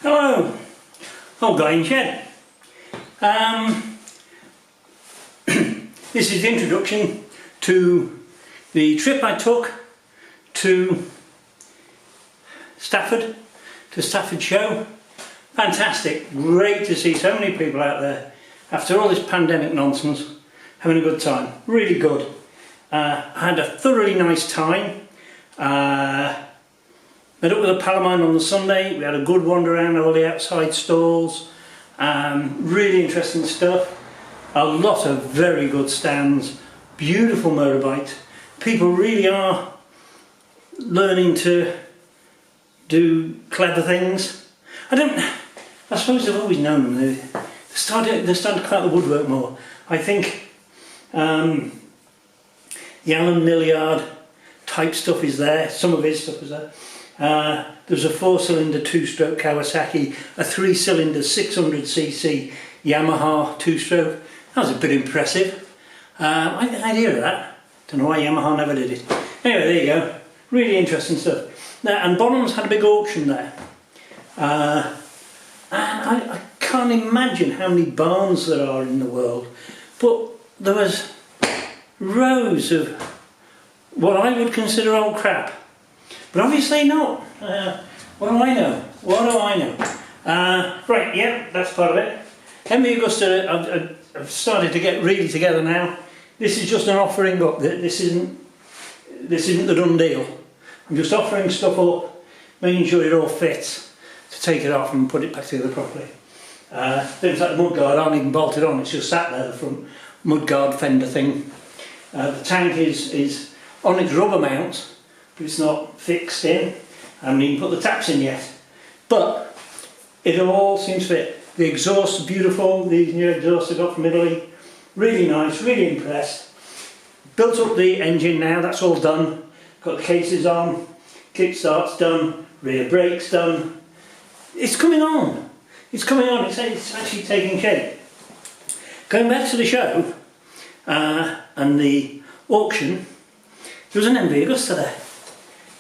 Hello, old guy in shed. This is the introduction to the trip I took to Stafford, to Stafford Show. Fantastic, great to see so many people out there after all this pandemic nonsense, having a good time, really good. I had a thoroughly nice time. Met up with a pal of mine on the Sunday. We had a good wander around all the outside stalls. Really interesting stuff. A lot of very good stands. Beautiful motorbikes. People really are learning to do clever things. I suppose I've always known them. They're starting to come out the woodwork more. I think the Alan Millyard type stuff is there. Some of his stuff is there. There's a 4-cylinder 2-stroke Kawasaki, a 3-cylinder 600cc Yamaha 2-stroke. That was a bit impressive. I had the idea of that. Don't know why Yamaha never did it. Anyway, there you go. Really interesting stuff. Now, and Bonham's had a big auction there. And I can't imagine how many barns there are in the world, but there was rows of what I would consider old crap. But obviously not. What do I know? What do I know? Right, yeah, that's part of it. MV Augusta, I've started to get really together now. This is just an offering up. This isn't the done deal. I'm just offering stuff up, making sure it all fits, to take it off and put it back together properly. Things like the mudguard aren't even bolted on. It's just sat there, the front mudguard fender thing. The tank is on its rubber mount, but it's not fixed in. I haven't even put the taps in yet. But it all seems to fit. The exhaust is beautiful. These new exhausts I got from Italy. Really nice, really impressed. Built up the engine now, that's all done. Got the cases on, kickstart's done, rear brakes done. It's coming on. It's coming on, it's actually taking shape. Going back to the show and the auction, there was an MV Augusta there.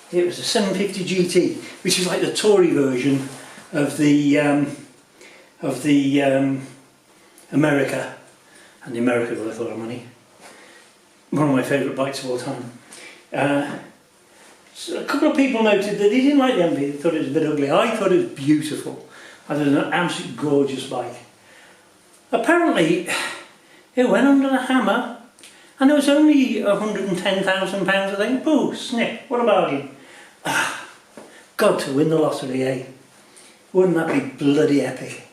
It was a 750 GT, which is like the Tory version of the America, and the America is worth a lot of money. One of my favourite bikes of all time. So a couple of people noted that they didn't like the MV, they thought it was a bit ugly. I thought it was beautiful. I thought it was an absolutely gorgeous bike. Apparently, it went under the hammer, and it was only £110,000, I think. Boo, snip, what a bargain. God, to win the lottery, eh? Wouldn't that be bloody epic?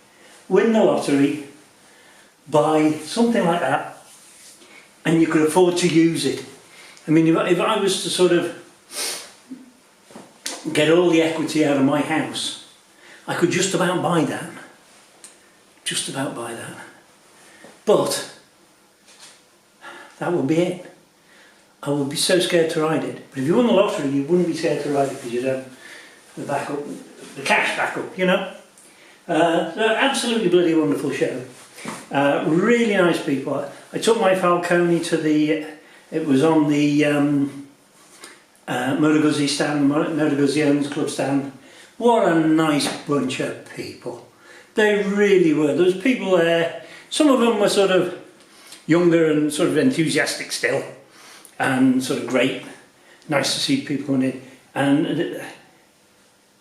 Win the lottery, buy something like that, and you could afford to use it. I mean, if I was to sort of get all the equity out of my house, I could just about buy that. Just about buy that. But that would be it. I would be so scared to ride it. But if you won the lottery, you wouldn't be scared to ride it because you'd have the backup, the cash backup, you know. So absolutely bloody wonderful show. Really nice people. I took my Falcone to the, it was on the Motor Guzzi stand, Motor Guzzi owns club stand. What a nice bunch of people. They really were. There was people there. Some of them were sort of younger and sort of enthusiastic still, and sort of great. Nice to see people in it. And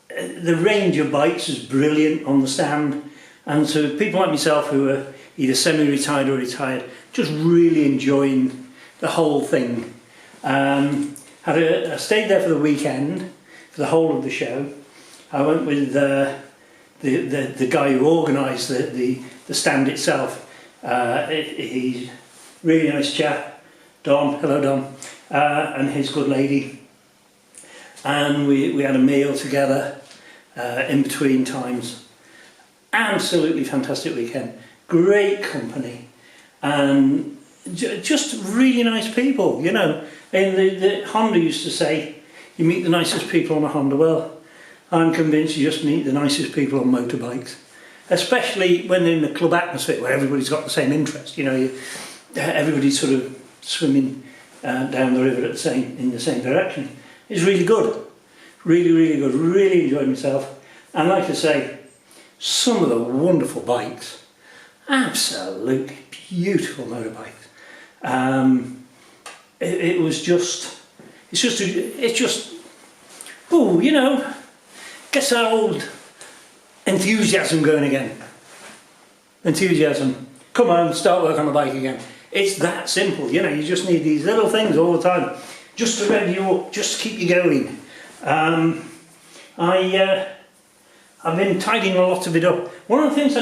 the range of bikes is brilliant on the stand, and so people like myself who are either semi-retired or retired, just really enjoying the whole thing. I stayed there for the weekend, for the whole of the show. I went with the guy who organised the stand itself. He's a really nice chap, Don, hello Don, and his good lady. And we had a meal together in between times. Absolutely fantastic weekend. Great company. And just really nice people, you know. And the Honda used to say, you meet the nicest people on a Honda. Well, I'm convinced you just meet the nicest people on motorbikes. Especially when they're in a club atmosphere where everybody's got the same interest, you know. Everybody's sort of swimming down the river in the same direction. It's really good. Really, really good. Really enjoyed myself. And like I say, some of the wonderful bikes, absolutely beautiful motorbikes. It's just, oh, you know, gets that old enthusiasm going again. Enthusiasm. Come on, start work on the bike again. It's that simple, you know. You just need these little things all the time, just to rev you up, just to keep you going. I've been tidying a lot of it up. One of the things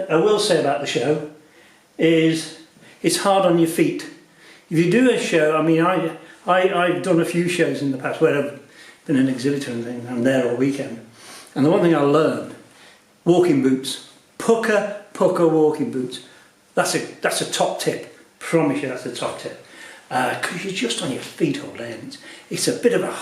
I will say about the show is it's hard on your feet. If you do a show, I mean, I've done a few shows in the past where I've been an exhibitor and things. I'm there all weekend, and the one thing I learned: walking boots, pucker walking boots. That's a top tip. Promise you, that's a top tip. Because you're just on your feet all day, and it's a bit of a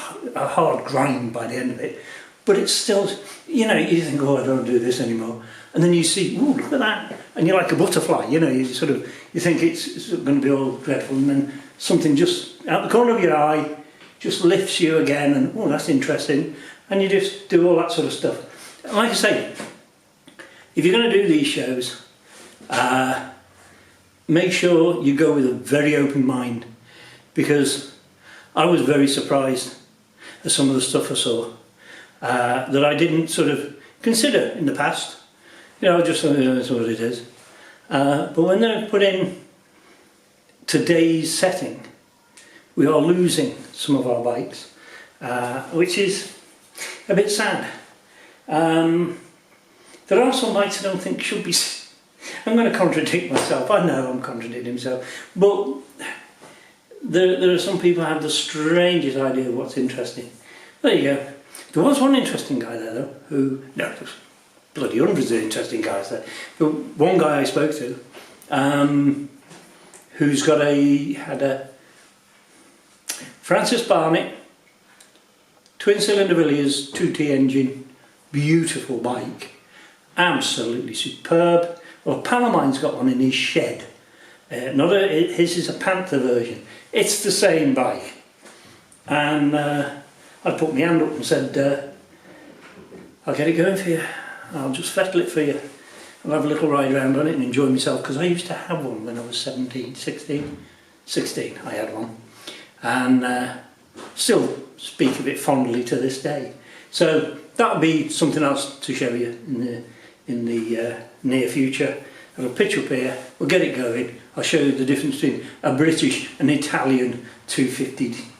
hard grind by the end of it. But it's still, you know, you think, oh, I don't do this anymore, and then you see, oh, look at that, and you're like a butterfly, you know. You think it's going to be all dreadful, and then something just out the corner of your eye just lifts you again, and oh, that's interesting, and you just do all that sort of stuff. And like I say, if you're going to do these shows, make sure you go with a very open mind, because I was very surprised at some of the stuff I saw that I didn't sort of consider in the past. You know, just that's what it is. But when they're put in today's setting, we are losing some of our bikes, which is a bit sad. There are some bikes I don't think should be. I'm going to contradict myself. I know I'm contradicting myself, but there are some people who have the strangest idea of what's interesting. There you go. There was one interesting guy there though, there's bloody hundreds of interesting guys there. But one guy I spoke to, who's had a Francis Barnett, twin cylinder Villiers, 2T engine, beautiful bike, absolutely superb. Well, Palomine's got one in his shed. His is a Panther version. It's the same bike. And I put my hand up and said, I'll get it going for you. I'll just fettle it for you. I'll have a little ride around on it and enjoy myself, because I used to have one when I was 16 I had one. And still speak of it fondly to this day. So that'll be something else to show you in the near future. I'll pitch up here, we'll get it going. I'll show you the difference between a British and Italian 250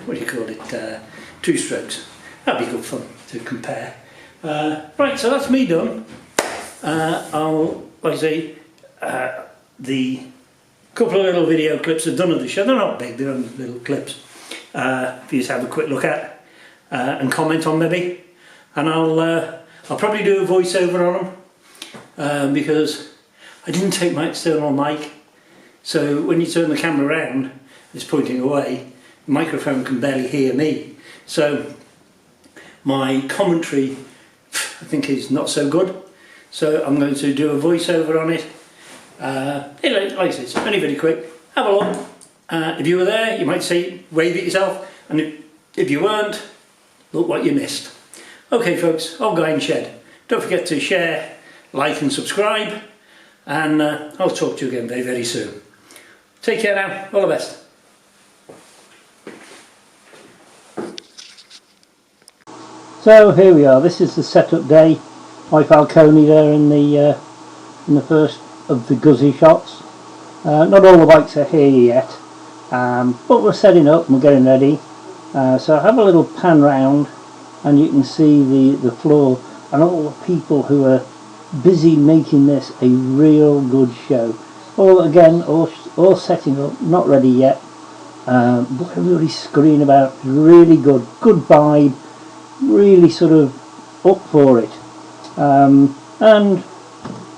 what do you call it, two strokes. That'd be good fun to compare. Right, so that's me done. Like I say, the couple of little video clips I've done of the show, they're not big, they're only little clips for you to have a quick look at and comment on maybe. And I'll probably do a voiceover on them because I didn't take my external mic, so when you turn the camera around, it's pointing away, the microphone can barely hear me. So my commentary, I think, is not so good. So I'm going to do a voiceover on it. Like I said, it's only very quick. Have a look. If you were there, you might say, wave at yourself. And if you weren't, look what you missed. Okay folks, Old Guy in Shed. Don't forget to share, like and subscribe. And I'll talk to you again very, very soon. Take care now. All the best. So here we are. This is the setup day. My Falcone there in the first of the Guzzi shots. Not all the bikes are here yet, but we're setting up and we're getting ready. So I have a little pan round, and you can see the floor and all the people who are busy making this a real good show. All setting up, not ready yet, but everybody's screaming about. Really good vibe. Really sort of up for it, and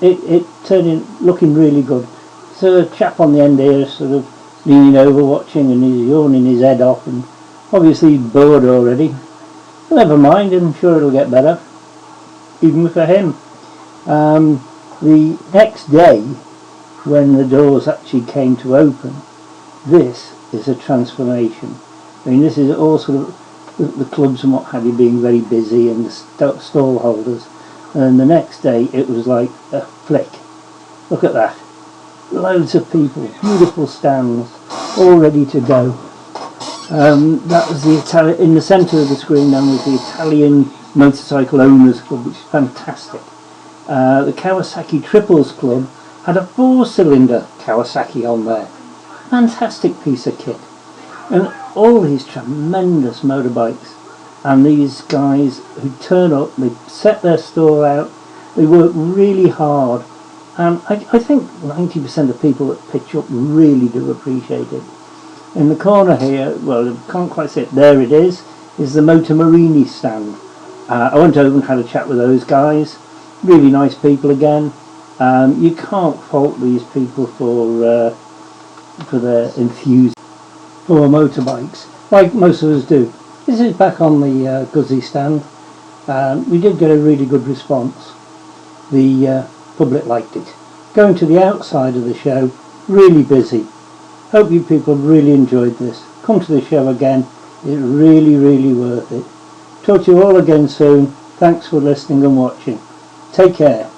it turned in looking really good. So a chap on the end here sort of leaning over watching, and he's yawning his head off, and obviously he's bored already. But never mind, I'm sure it'll get better, even for him. The next day, when the doors actually came to open, this is a transformation. I mean, this is all sort of the clubs and what have you being very busy and the stall holders. And the next day it was like a flick. Look at that. Loads of people, beautiful stands, all ready to go. That was the Italian, in the centre of the screen then was the Italian Motorcycle Owners Club, which is fantastic. The Kawasaki Triples Club had a 4-cylinder Kawasaki on there. Fantastic piece of kit. And all these tremendous motorbikes. And these guys who turn up, they set their stall out, they work really hard. And I think 90% of people that pitch up really do appreciate it. In the corner here, well, I can't quite see it, there it is the Motor Marini stand. I went over and had a chat with those guys. Really nice people again. You can't fault these people for their enthusiasm for motorbikes, like most of us do. This is back on the Guzzi stand. We did get a really good response. The public liked it. Going to the outside of the show, really busy. Hope you people really enjoyed this. Come to the show again. It's really, really worth it. Talk to you all again soon. Thanks for listening and watching. Take care.